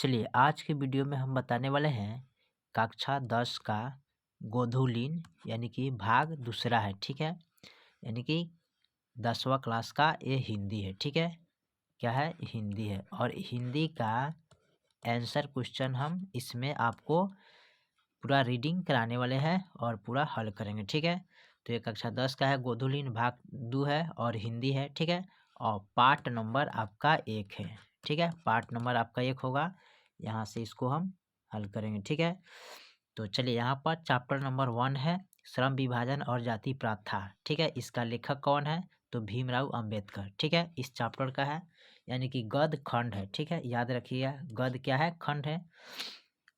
चलिए आज के वीडियो में हम बताने वाले हैं कक्षा 10 का गोधूलिन यानी कि भाग दूसरा है। ठीक है, यानी कि 10वां क्लास का ये हिंदी है। ठीक है, क्या है? हिंदी है। और हिंदी का आंसर क्वेश्चन हम इसमें आपको पूरा रीडिंग कराने वाले हैं और पूरा हल करेंगे। ठीक है, तो ये कक्षा 10 का है, गोधूलिन भाग 2 है और हिंदी है। ठीक है, और पार्ट नंबर आपका 1 है। ठीक है, पार्ट नंबर आपका 1 होगा, यहाँ से इसको हम हल करेंगे। ठीक है, तो चलिए यहाँ पर चैप्टर नंबर 1 है श्रम विभाजन और जाति प्रथा। ठीक है, इसका लेखक कौन है? तो भीमराव अंबेडकर। ठीक है, इस चैप्टर का है, यानी कि गद्य खंड है। ठीक है, याद रखिएगा, गद्य क्या है? खंड है।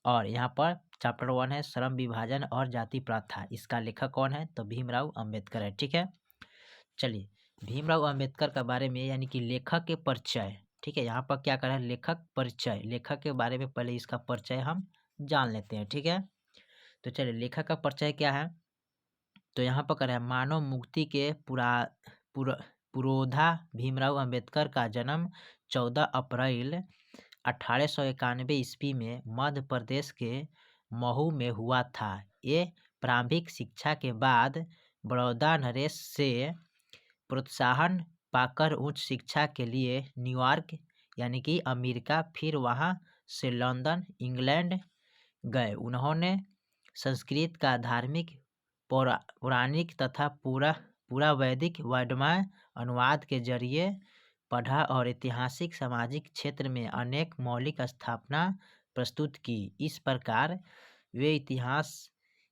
और यहाँ पर चैप्टर 1 है श्रम विभाजन और जाति प्रथा, इसका लेखक कौन है? तो भीमराव अंबेडकर है। ठीक है, चलिए भीमराव अंबेडकर के बारे में यानी कि लेखक के परिचय। ठीक है, यहाँ पर क्या कर रहा है? लेखक परिचय, लेखक के बारे में पहले इसका परिचय हम जान लेते हैं। ठीक है, तो चलिए लेखक का परिचय क्या है? तो यहाँ पर कर रहा है मानव मुक्ति के पुरोधा भीमराव अंबेडकर का जन्म 14 अप्रैल 1891 ईस्वी में मध्य प्रदेश के महू में हुआ था। ये प्रारंभिक शिक्षा के बाद बड़ौदा नरेश से प्रोत्साहन पाकर उच्च शिक्षा के लिए न्यूयॉर्क यानी कि अमेरिका, फिर वहां से लंदन, इंग्लैंड गए। उन्होंने संस्कृत का धार्मिक, पौराणिक तथा पूरा वैदिक वर्णमय अनुवाद के जरिए पढ़ा और ऐतिहासिक सामाजिक क्षेत्र में अनेक मौलिक स्थापना प्रस्तुत की। इस प्रकार वे इतिहास,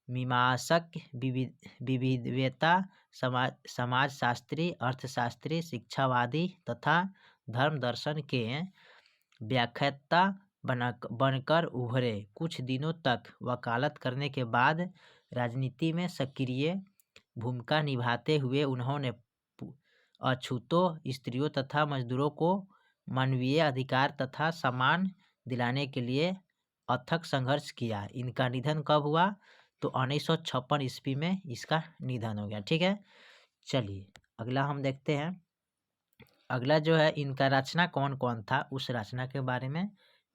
मीमांसक, विविधता, समाजशास्त्री, अर्थशास्त्री, शिक्षावादी तथा धर्म दर्शन के व्याख्याता बनकर उभरे। कुछ दिनों तक वकालत करने के बाद राजनीति में सक्रिय भूमिका निभाते हुए उन्होंने अछूतों स्त्रियों तथा मजदूरों को मानवीय अधिकार तथा सम्मान दिलाने के लिए अथक संघर्ष किया। इनका निधन कब हुआ? तो 1956 ईस्वी में इसका निधन हो गया। ठीक है, चलिए अगला हम देखते हैं। अगला जो है, इनका रचना कौन कौन था उस रचना के बारे में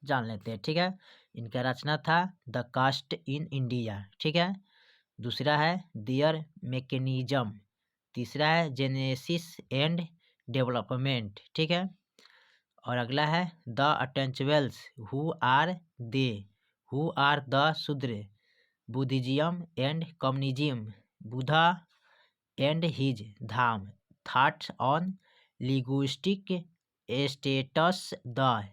जान लेते हैं। ठीक है, इनका रचना था द कास्ट इन इंडिया। ठीक है, दूसरा है दियर मैकेनिज्म, तीसरा है जेनेसिस एंड डेवलपमेंट। ठीक है, और अगला है the untouchables, who are they, who are the Shudra, Buddhism and communism, Buddha and his Dhamma, thoughts on linguistic states, the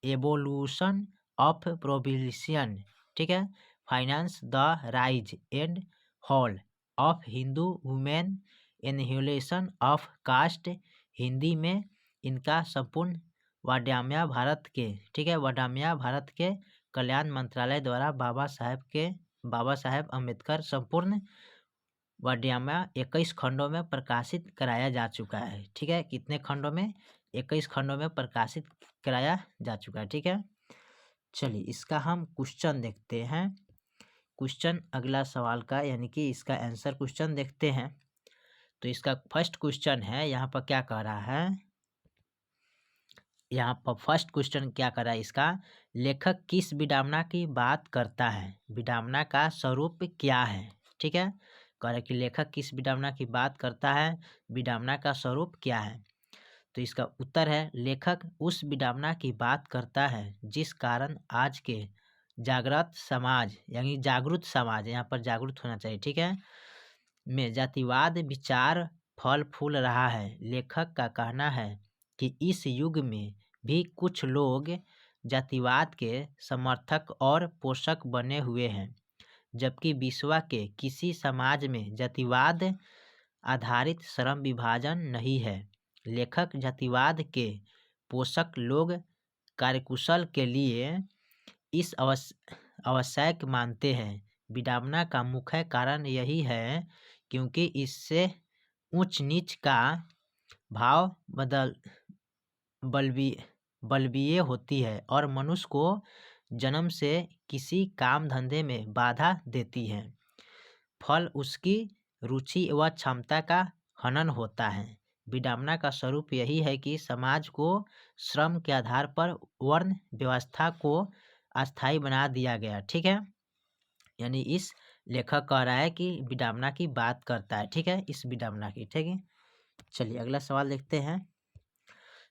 evolution of provincial. ठीक है, finance, the rise and fall of Hindu women, annihilation of caste. Hindi में इनका संपूर्ण वाड्याम्या भारत के, ठीक है, वाड्याम्या भारत के कल्याण मंत्रालय द्वारा बाबा साहेब अम्बेडकर संपूर्ण वाड्याम्या 21 खंडों में प्रकाशित कराया जा चुका है। ठीक है, कितने खंडों में? 21 खंडों में प्रकाशित कराया जा चुका है। ठीक है, चलिए इसका हम क्वेश्चन देखते हैं। क्वेश्चन अगला सवाल का, यानी कि इसका आंसर क्वेश्चन देखते हैं। तो इसका फर्स्ट क्वेश्चन है, यहाँ पर क्या कह रहा है? यहाँ पर फर्स्ट क्वेश्चन क्या कर रहा है इसका? लेखक किस विडंबना की बात करता है? विडंबना का स्वरूप क्या है? ठीक है, कह रहा है कि लेखक किस विडंबना की बात करता है, विडंबना का स्वरूप क्या है? तो इसका उत्तर है लेखक उस विडंबना की बात करता है जिस कारण आज के जागृत समाज, यानी जागरूक समाज, यहाँ पर जागरूक होना चाहिए, ठीक है, में जातिवाद विचार फल फूल रहा है। लेखक का कहना है कि इस युग में भी कुछ लोग जातिवाद के समर्थक और पोषक बने हुए हैं, जबकि विश्व के किसी समाज में जातिवाद आधारित श्रम विभाजन नहीं है। लेखक जातिवाद के पोषक लोग कार्यकुशल के लिए इस आवश्यक मानते हैं। विडंबना का मुख्य कारण यही है क्योंकि इससे उच्च नीच का भाव बलबीय होती है और मनुष्य को जन्म से किसी काम धंधे में बाधा देती है। फल उसकी रुचि व क्षमता का हनन होता है। विडंबना का स्वरूप यही है कि समाज को श्रम के आधार पर वर्ण व्यवस्था को अस्थायी बना दिया गया। ठीक है, यानी इस लेखक कह रहा है कि विडंबना की बात करता है। ठीक है, इस विडंबना की। ठीक है, चलिए अगला सवाल देखते हैं।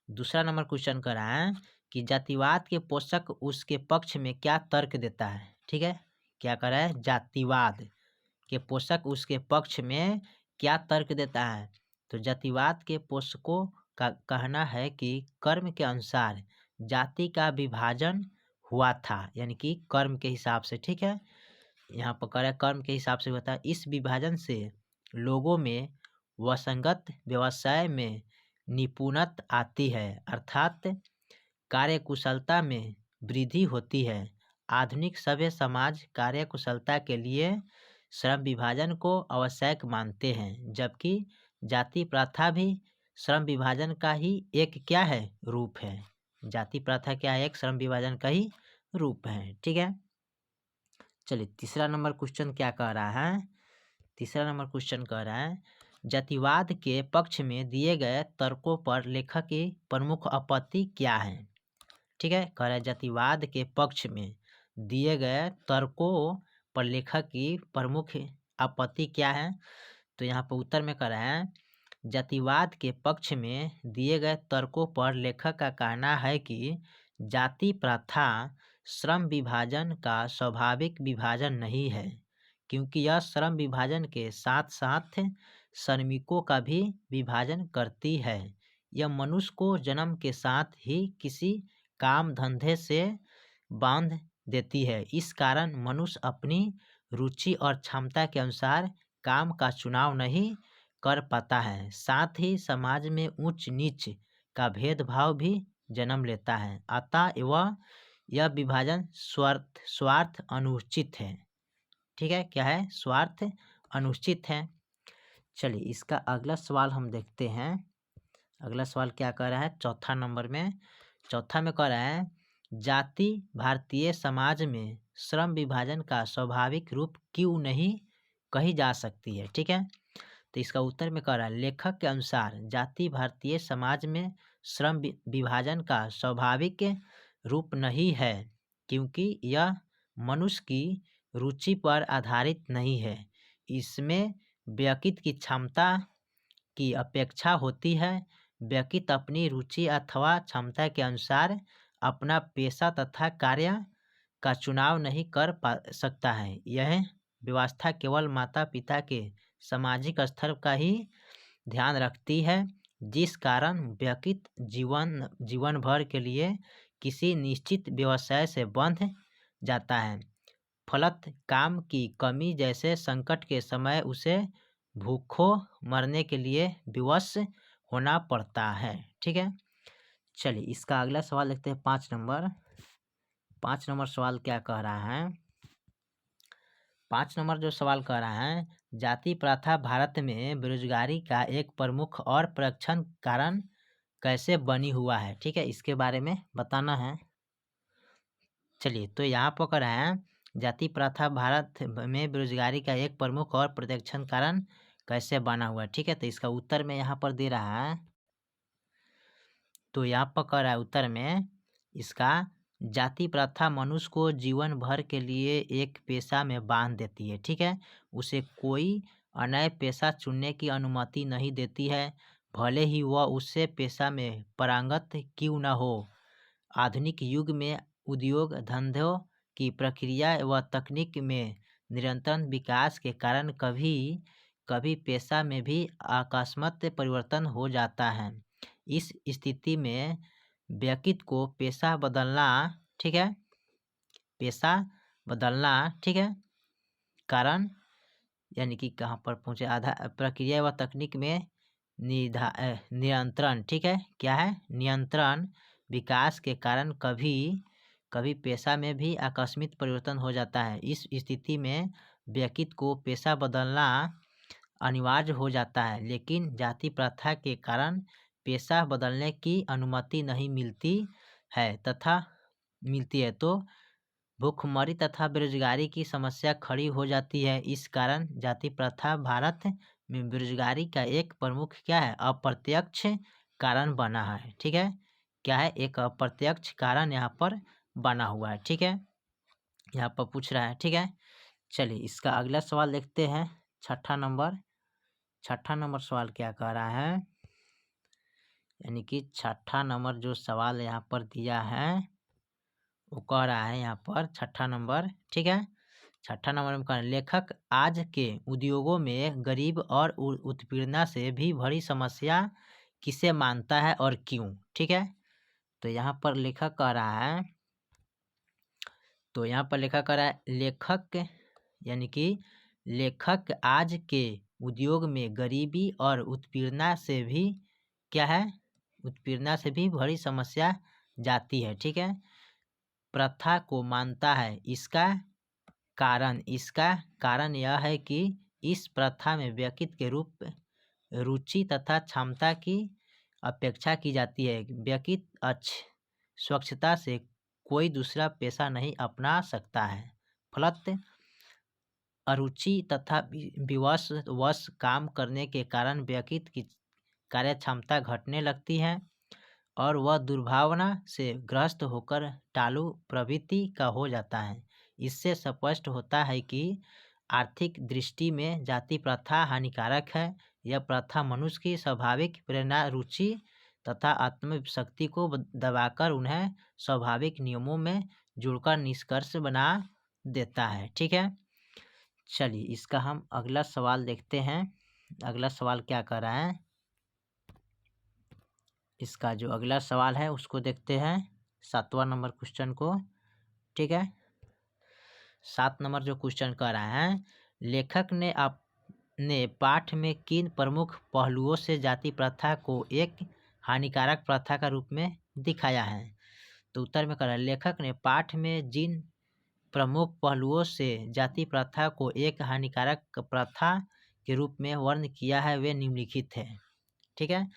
दूसरा नंबर क्वेश्चन कर रहा है कि जातिवाद के पोषक उसके पक्ष में क्या तर्क देता है। ठीक है, क्या कर रहा है, जातिवाद के पोषक उसके पक्ष में क्या तर्क देता है। तो जातिवाद के पोषकों का कहना है कि कर्म के अनुसार जाति का विभाजन हुआ था, यानी कि कर्म के हिसाब से। ठीक है, यहाँ पर कह रहा है कर्म के हिसाब से होता है। इस विभाजन से लोगों में वसंगत व्यवसाय में निपुणत आती है, अर्थात कार्यकुशलता में वृद्धि होती है। आधुनिक सभ्य समाज कार्यकुशलता के लिए श्रम विभाजन को आवश्यक मानते हैं, जबकि जाति प्रथा भी श्रम विभाजन का ही एक क्या है, रूप है। जाति प्रथा क्या है, एक श्रम विभाजन का ही रूप है। ठीक है, चलिए तीसरा नंबर क्वेश्चन क्या कह रहा है। तीसरा नंबर क्वेश्चन कह रहा है जातिवाद के पक्ष में दिए गए तर्कों पर लेखक की प्रमुख आपत्ति क्या है। ठीक है, कह रहा है जातिवाद के पक्ष में दिए गए तर्कों पर लेखक की प्रमुख आपत्ति क्या है। तो यहाँ पर उत्तर में कह रहा है जातिवाद के पक्ष में दिए गए तर्कों पर लेखक का कहना है कि जाति प्रथा श्रम विभाजन का स्वाभाविक विभाजन नहीं है, क्योंकि यह श्रम विभाजन के साथ साथ श्रमिकों का भी विभाजन करती है। यह मनुष्य को जन्म के साथ ही किसी काम धंधे से बांध देती है। इस कारण मनुष्य अपनी रुचि और क्षमता के अनुसार काम का चुनाव नहीं कर पाता है। साथ ही समाज में ऊंच नीच का भेदभाव भी जन्म लेता है। अतः यह विभाजन स्वार्थ अनुचित है। ठीक है, क्या है, स्वार्थ अनुचित है। चलिए इसका अगला सवाल हम देखते हैं। अगला सवाल क्या कह रहा है, चौथा नंबर में। चौथा में कह रहा है जाति भारतीय समाज में श्रम विभाजन का स्वाभाविक रूप क्यों नहीं कही जा सकती है। ठीक है, तो इसका उत्तर में कह रहा है लेखक के अनुसार जाति भारतीय समाज में श्रम विभाजन का स्वाभाविक रूप नहीं है, क्योंकि यह मनुष्य की रुचि पर आधारित नहीं है। इसमें व्यक्ति की क्षमता की अपेक्षा होती है। व्यक्ति अपनी रुचि अथवा क्षमता के अनुसार अपना पेशा तथा कार्य का चुनाव नहीं कर सकता है। यह व्यवस्था केवल माता पिता के सामाजिक स्तर का ही ध्यान रखती है, जिस कारण व्यक्ति जीवन भर के लिए किसी निश्चित व्यवसाय से बंध जाता है। फलत काम की कमी जैसे संकट के समय उसे भूखों मरने के लिए विवश होना पड़ता है। ठीक है, चलिए इसका अगला सवाल देखते हैं, 5 नंबर। 5 नंबर सवाल क्या कह रहा है। 5 नंबर जो सवाल कह रहा है जाति प्रथा भारत में बेरोजगारी का एक प्रमुख और प्रक्षण कारण कैसे बनी हुआ है। ठीक है, इसके बारे में बताना है। चलिए तो यहाँ पर कह रहा है जाति प्रथा भारत में बेरोजगारी का एक प्रमुख और प्रत्यक्षण कारण कैसे बना हुआ है। ठीक है, तो इसका उत्तर में यहाँ पर दे रहा है। तो यहाँ पर कह रहा है उत्तर में इसका जाति प्रथा मनुष्य को जीवन भर के लिए एक पेशा में बांध देती है। ठीक है, उसे कोई अन्य पेशा चुनने की अनुमति नहीं देती है, भले ही वह उससे पेशा में पारंगत क्यों न हो। आधुनिक युग में उद्योग धंधों की प्रक्रिया व तकनीक में निरंतर विकास के कारण कभी कभी पेशा में भी अकस्मात परिवर्तन हो जाता है। इस स्थिति में व्यक्ति को पेशा बदलना, ठीक है, पेशा बदलना, ठीक है, कारण यानी कि कहाँ पर पहुँचे, आधा प्रक्रिया व तकनीक में नियंत्रण, ठीक है, क्या है, नियंत्रण विकास के कारण कभी कभी पेशा में भी आकस्मिक परिवर्तन हो जाता है। इस स्थिति में व्यक्ति को पेशा बदलना अनिवार्य हो जाता है, लेकिन जाति प्रथा के कारण पेशा बदलने की अनुमति नहीं मिलती है तो भूखमरी तथा बेरोजगारी की समस्या खड़ी हो जाती है। इस कारण जाति प्रथा भारत में बेरोजगारी का एक प्रमुख क्या है, अप्रत्यक्ष कारण बना है। ठीक है, क्या है, एक अप्रत्यक्ष कारण यहाँ पर बना हुआ है। ठीक है, यहाँ पर पूछ रहा है। ठीक है, चलिए इसका अगला सवाल देखते हैं। छठा नंबर सवाल क्या कह रहा है, यानी कि छठा नंबर जो सवाल यहाँ पर दिया है वो कह रहा है यहाँ पर छठा नंबर। ठीक है, छठा नंबर में कह रहा है, लेखक आज के उद्योगों में गरीब और उत्पीड़ना से भी बड़ी समस्या किसे मानता है और क्यों। ठीक है, तो यहाँ पर लेखक कह रहा है, लेखक यानी कि लेखक आज के उद्योग में गरीबी और उत्पीड़ना से भी क्या है, उत्पीड़ना से भी बड़ी समस्या जाती है। ठीक है, प्रथा को मानता है। इसका कारण यह है कि इस प्रथा में व्यक्ति के रूप रुचि तथा क्षमता की अपेक्षा की जाती है। व्यक्ति स्वच्छता से कोई दूसरा पेशा नहीं अपना सकता है। फलत अरुचि तथा विवश काम करने के कारण व्यक्ति की कार्य क्षमता घटने लगती है और वह दुर्भावना से ग्रस्त होकर टालू प्रवृत्ति का हो जाता है। इससे स्पष्ट होता है कि आर्थिक दृष्टि में जाति प्रथा हानिकारक है। यह प्रथा मनुष्य की स्वाभाविक प्रेरणा, रुचि तथा आत्मशक्ति को दबाकर उन्हें स्वाभाविक नियमों में जुड़कर निष्कर्ष बना देता है। ठीक है, चलिए इसका हम अगला सवाल देखते हैं। अगला सवाल क्या कर रहा है, इसका जो अगला सवाल है उसको देखते हैं, 7वां नंबर क्वेश्चन को। ठीक है, 7 नंबर जो क्वेश्चन कर रहा है, लेखक ने अपने पाठ में किन प्रमुख पहलुओं से जाति प्रथा को एक हानिकारक प्रथा का रूप में दिखाया है। तो उत्तर में कर रहा है, लेखक ने पाठ में जिन प्रमुख पहलुओं से जाति प्रथा को एक हानिकारक प्रथा के रूप में वर्णन किया है वे निम्नलिखित है। ठीक है,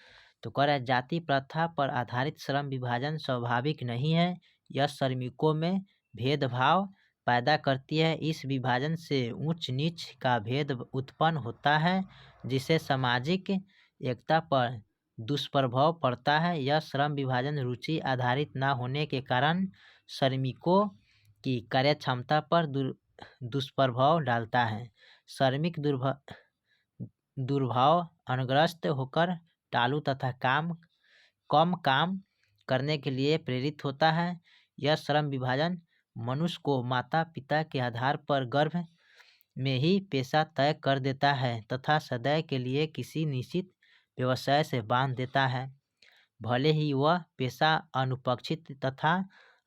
तो कह रहा है, जाति प्रथा पर आधारित श्रम विभाजन स्वाभाविक नहीं है। यह श्रमिकों में भेदभाव पैदा करती है। इस विभाजन से ऊंच नीच का भेद उत्पन्न होता है जिससे सामाजिक एकता पर दुष्प्रभाव पड़ता है। यह श्रम विभाजन रुचि आधारित न होने के कारण श्रमिकों की कार्य क्षमता पर दुष्प्रभाव डालता है। श्रमिक दुर्भाव अनग्रस्त होकर टालू तथा कम काम करने के लिए प्रेरित होता है। यह श्रम विभाजन मनुष्य को माता पिता के आधार पर गर्भ में ही पेशा तय कर देता है तथा सदैव के लिए किसी निश्चित व्यवसाय से बांध देता है, भले ही वह पेशा अनुपक्षित तथा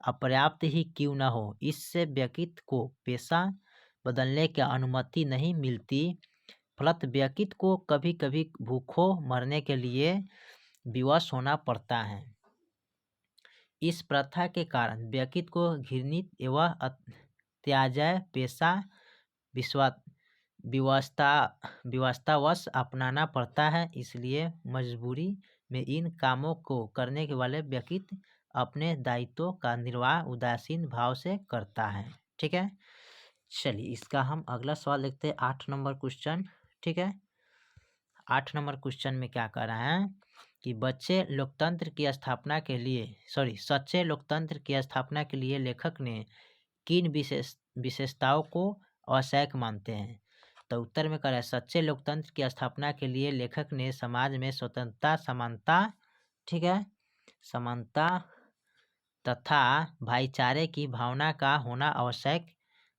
अपर्याप्त ही क्यों न हो। इससे व्यक्ति को पेशा बदलने की अनुमति नहीं मिलती। फलत व्यक्ति को कभी कभी भूखों मरने के लिए विवश होना पड़ता है। इस प्रथा के कारण व्यक्ति को घृणित एवं त्याज्य पेशा विवशतावश अपनाना पड़ता है। इसलिए मजबूरी में इन कामों को करने के वाले व्यक्ति अपने दायित्वों का निर्वाह उदासीन भाव से करता है। ठीक है, चलिए इसका हम अगला सवाल देखते हैं, 8 नंबर क्वेश्चन। ठीक है, 8 नंबर क्वेश्चन में क्या कह रहा है कि सच्चे लोकतंत्र की स्थापना के लिए लेखक ने किन विशेषताओं को आवश्यक मानते हैं। तो उत्तर में कह रहा है, सच्चे लोकतंत्र की स्थापना के लिए लेखक ने समाज में स्वतंत्रता, समानता, ठीक है, समानता तथा भाईचारे की भावना का होना आवश्यक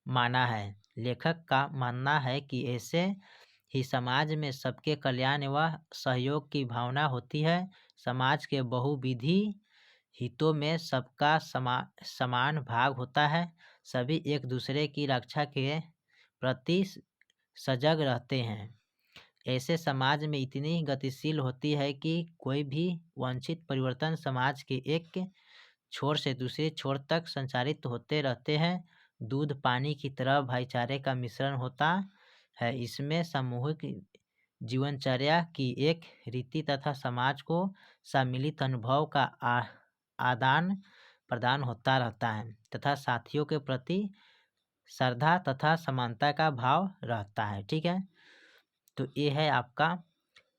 माना है। लेखक का मानना है कि ऐसे ही समाज में सबके कल्याण व सहयोग की भावना होती है। समाज के बहुविधि हितों में सबका समान भाग होता है। सभी एक दूसरे की रक्षा के प्रति सजग रहते हैं। ऐसे समाज में इतनी गतिशील होती है कि कोई भी वांछित परिवर्तन समाज के एक छोर से दूसरे छोर तक संचारित होते रहते हैं। दूध पानी की तरह भाईचारे का मिश्रण होता है। इसमें सामूहिक जीवनचर्या की एक रीति तथा समाज को सम्मिलित अनुभव का आदान प्रदान होता रहता है तथा साथियों के प्रति श्रद्धा तथा समानता का भाव रहता है। ठीक है, तो ये है आपका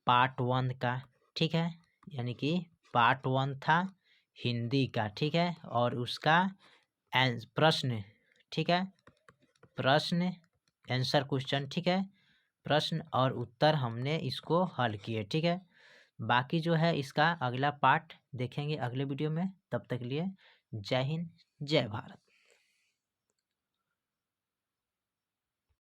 पार्ट 1 का, ठीक है, यानी कि पार्ट 1 था हिंदी का, ठीक है, और उसका प्रश्न, ठीक है, प्रश्न आंसर क्वेश्चन, ठीक है, प्रश्न और उत्तर हमने इसको हल किए, ठीक है। बाकी जो है इसका अगला पार्ट देखेंगे अगले वीडियो में। तब तक के लिए जय हिंद, जय भारत।